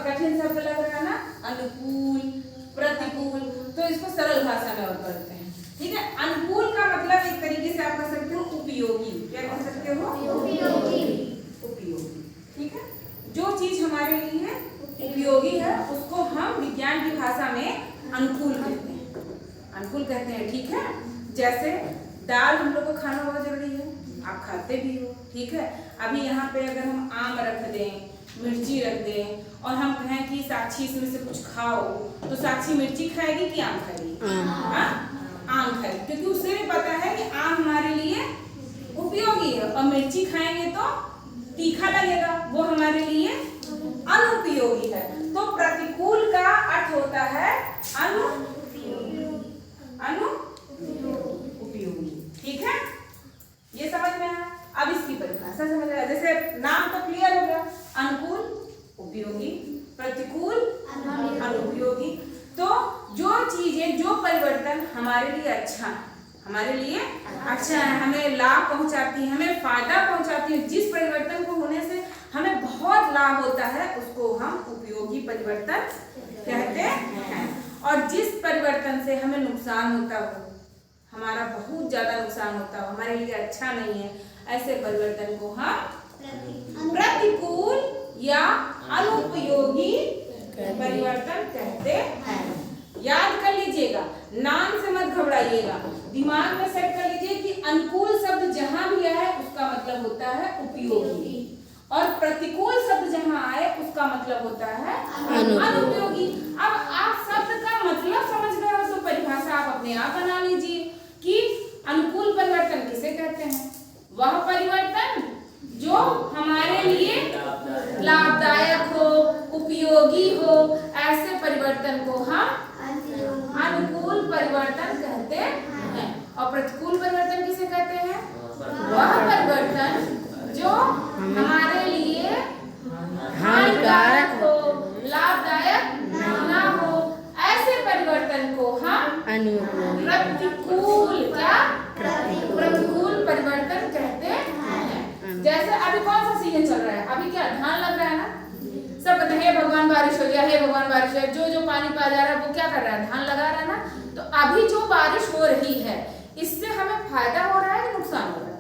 बहुत कठिन शब्द लग रहा है ना, अनुकूल, प्रतिकूल, तो इसको सरल भाषा में और करते हैं, ठीक है। अनुकूल का मतलब एक तरीके से आप कह सकते हो उपयोगी। क्या कह सकते हो? उपयोगी। उपयोगी, ठीक है। जो चीज हमारे लिए उपयोगी है उसको हम विज्ञान की भाषा में अनुकूल कहते हैं, अनुकूल कहते हैं, ठीक है। जैसे दाल हम लोग को खाना बहुत जरूरी है, आप खाते भी हो, ठीक है। अभी यहाँ पे अगर हम आम रख दें, मिर्ची रख दें और हम कहें कि साक्षी इसमें से कुछ खाओ, तो साक्षी मिर्ची खाएगी कि आम खाएगी? आम खाएगी, क्योंकि उसे भी पता है कि आम हमारे लिए उपयोगी है, और मिर्ची खाएंगे तो तीखा लगेगा, वो हमारे लिए अनुपयोगी है। तो प्रतिकूल का अर्थ होता है अनुपयोगी, ठीक है। ये समझ में आया? अब इसकी परिभाषा समझ आया। जैसे नाम तो क्लियर हो गया, अनुकूल, उपयोगी, प्रतिकूल, अनुपयोगी। तो जो चीजें, जो परिवर्तन हमारे लिए अच्छा है, हमारे लिए अच्छा है, हमें लाभ पहुंचाती है, हमें फायदा पहुंचाती है, जिस परिवर्तन को होने से हमें बहुत लाभ होता है उसको हम उपयोगी परिवर्तन कहते हैं। और जिस परिवर्तन से हमें नुकसान होता हो, हमारा बहुत ज्यादा नुकसान होता हो, हमारे लिए अच्छा नहीं है, ऐसे परिवर्तन को हम प्रतिकूल या अनुपयोगी परिवर्तन कहते हैं। याद कर लीजिएगा, नाम से मत घबराइएगा, दिमाग में सेट कर लीजिए कि अनुकूल शब्द जहां भी आए उसका मतलब होता है उपयोगी, और प्रतिकूल शब्द जहां आए उसका मतलब होता है अनुपयोगी। अब आप शब्द का मतलब समझ गए हो तो परिभाषा आप अपने आप बना लीजिए कि अनुकूल परिवर्तन किसे कहते हैं? वह परिवर्तन जो हमारे लिए लाभदायक हो, उपयोगी हो, ऐसे परिवर्तन को हम अनुकूल परिवर्तन कहते हैं। और प्रतिकूल परिवर्तन किसे कहते हैं? वह परिवर्तन जो हमारे लिए हानिकारक हो, लाभदायक ना हो, ऐसे परिवर्तन को हम प्रतिकूल प्रतिकूल परिवर्तन कहते हैं। जैसे अभी कौन सा सीजन चल रहा है? अभी क्या धान लग रहा है ना, सब कहते हैं हे भगवान बारिश हो गया, हे भगवान बारिश हो, जो जो पानी पा जा रहा है वो क्या कर रहा है? धान लगा रहा है ना। तो अभी जो बारिश हो रही है इससे हमें फायदा हो रहा है कि नुकसान हो रहा है?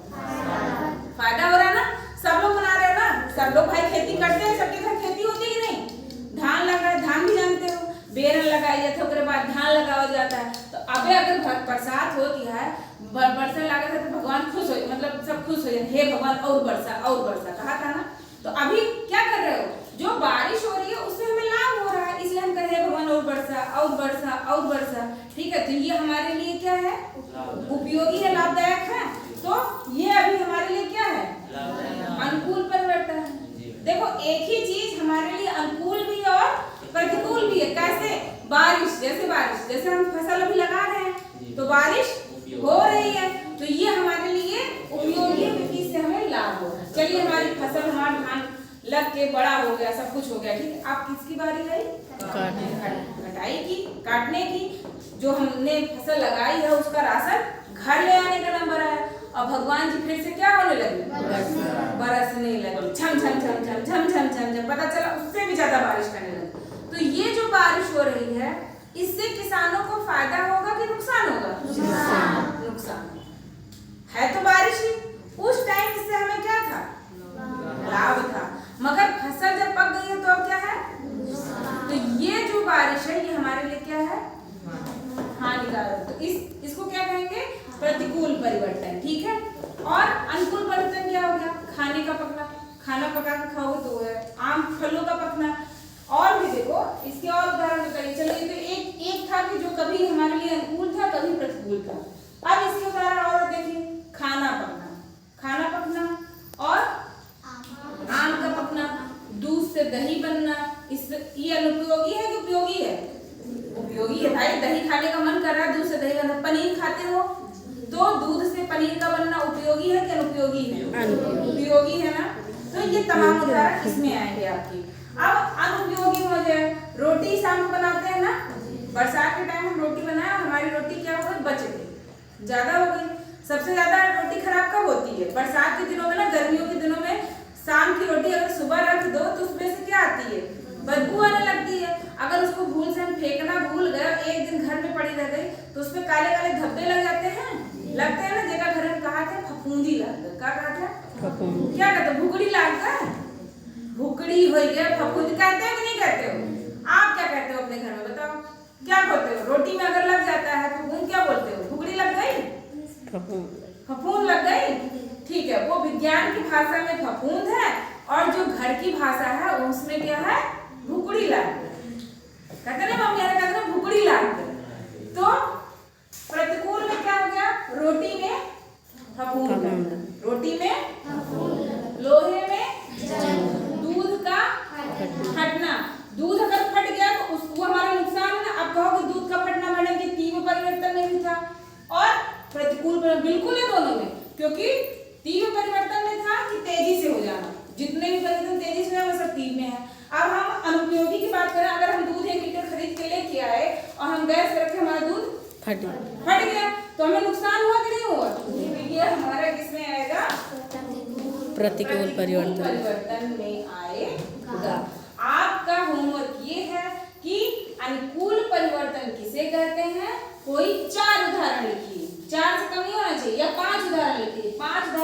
फायदा हो रहा है ना, सब लोग बना रहे हैं ना, सब लोग भाई खेती करते हैं, सबके घर खेती होती है कि नहीं? धान लगा है, धान भी जानते हो, बेरन लगाई जाती है, उसके बाद धान लगाया जाता है। तो अबे अगर बरसात होती है, बरसा लगा था तो भगवान खुश हो, मतलब सब खुश हो जाए, हे भगवान और वर्षा कहा था ना। तो अभी क्या कर रहे हो? जो बारिश हो रही है उससे हमें लाभ हो रहा है, इसलिए हम कह रहे हैं भगवान और वर्षा, ठीक है। तो ये हमारे लिए क्या है? उपयोगी है, लाभदायक है। तो ये अभी हमारे लिए क्या है? अनुकूल परिवर्तन है। देखो एक ही चीज हमारे लिए अनुकूल भी और प्रतिकूल भी है। कैसे? बारिश, जैसे हम फसल अभी लगा रहे हैं तो बारिश हो रही है, तो ये हमारे लिए उपयोगी है, इससे हमें लाभ हो रहा है। चलिए हमारी फसल, हमारा धान लग के बड़ा हो गया, सब कुछ हो गया, ठीक है। अब किसकी बारी आई? कटाई की, काटने की। जो हमने फसल लगाई है उसका राशन घर ले आने का नंबर आया, और भगवान जी फिर से क्या होने लगे? बरसने लगे, झम झम झम झम झम झम झम झम, पता चला उससे भी ज्यादा बारिश करने लगी। तो ये जो बारिश हो रही है इससे किसानों को फायदा होगा कि नुकसान होगा? नुकसान है। तो बारिश ही उस टाइम इससे हमें क्या था? लाभ था, मगर फसल जब पक गई है तो अब क्या है? तो ये जो बारिश है ये हमारे लिए क्या है? हानिकारक। तो इसको क्या कहेंगे? प्रतिकूल परिवर्तन, ठीक है। और अनुकूल परिवर्तन क्या हो गया? खाने का पकना, खाना पका के खाओगे तो है आम फलों का पकना। और भी देखो, इसके और उदाहरण बताइए। चलो ये तो एक था कि जो कभी हमारे लिए अनुकूल था, कभी प्रतिकूल था। अब इसके उदाहरण और देखिए, खाना पकना और आम का पकना, दूध से दही बनना, ये अनुपयोगी है कि उपयोगी है? उपयोगी है भाई। दही खाने का मन कर रहा है, दूध से दही बनना। पनीर खाते हो तो दूध से पनीर का बनना उपयोगी है कि अनुपयोगी है? उपयोगी है ना। तो ये तमाम उदाहरण इसमें आएंगे आपकी। अब अनुपयोगी हो जाए, रोटी शाम को बनाते हैं ना, बरसात के टाइम हम रोटी बनाए और हमारी रोटी क्या हो गई? बच गई, ज्यादा हो गई। सबसे ज्यादा रोटी खराब कब होती है? बरसात के दिनों में ना, गर्मियों के दिनों में। शाम की रोटी अगर सुबह रख दो तो उसमें से क्या आती है? बदबू आने लगती है। अगर उसको भूल से हम फेंकना भूल गए, एक दिन घर में पड़ी रह गई, तो उसमें काले काले धब्बे लग जाते हैं ना। जगह घर में कहा था फफूंदी लग गए। क्या कहा था? क्या कहते? भुगड़ी लग गए, भुगड़ी हो गया, फफूंदी कहते हो कि नहीं कहते हो? आप क्या कहते हो अपने घर में? बताओ क्या बोलते हो? रोटी में अगर लग जाता है फफूंद, क्या बोलते हो? भुगड़ी लग गई, फफूंद लग गई। ठीक है, वो विज्ञान की भाषा में फफूंद है, और जो घर की भाषा है उसमें क्या है? भुगड़ी लग गई। कहते ना मम्मी कहते ना भुगड़ी लग गई। तो प्रतिकूल में क्या हो गया? रोटी में फफूंद, रोटी में, लोहे में दूध का फटना। दूध अगर फट गया तो उसको हमारा नुकसान है ना। अब कहोगे दूध का फटना मैडम की तीव्र परिवर्तन में भी था और प्रतिकूल बिल्कुल है दोनों में, क्योंकि तीव्र परिवर्तन में था कि तेजी से हो जाना, जितने भी परिवर्तन तेजी से हुआ वो सब तीव्र में है। अब हम अनुपयोगी की बात करें, अगर हम दूध 1 लीटर खरीद के लेके आए और हम गैस पर रखे, हमारा दूध फट गया, तो हमें नुकसान हुआ कि नहीं हुआ? ये हमारा किसमें आएगा? प्रतिकूल परिवर्तन में आएगा। आपका होमवर्क ये है कि अनुकूल परिवर्तन किसे कहते हैं? कोई 4 उदाहरण लिखिए, 4 से कम नहीं होना चाहिए, या 5 उदाहरण लिखिए। 5 उदाहरण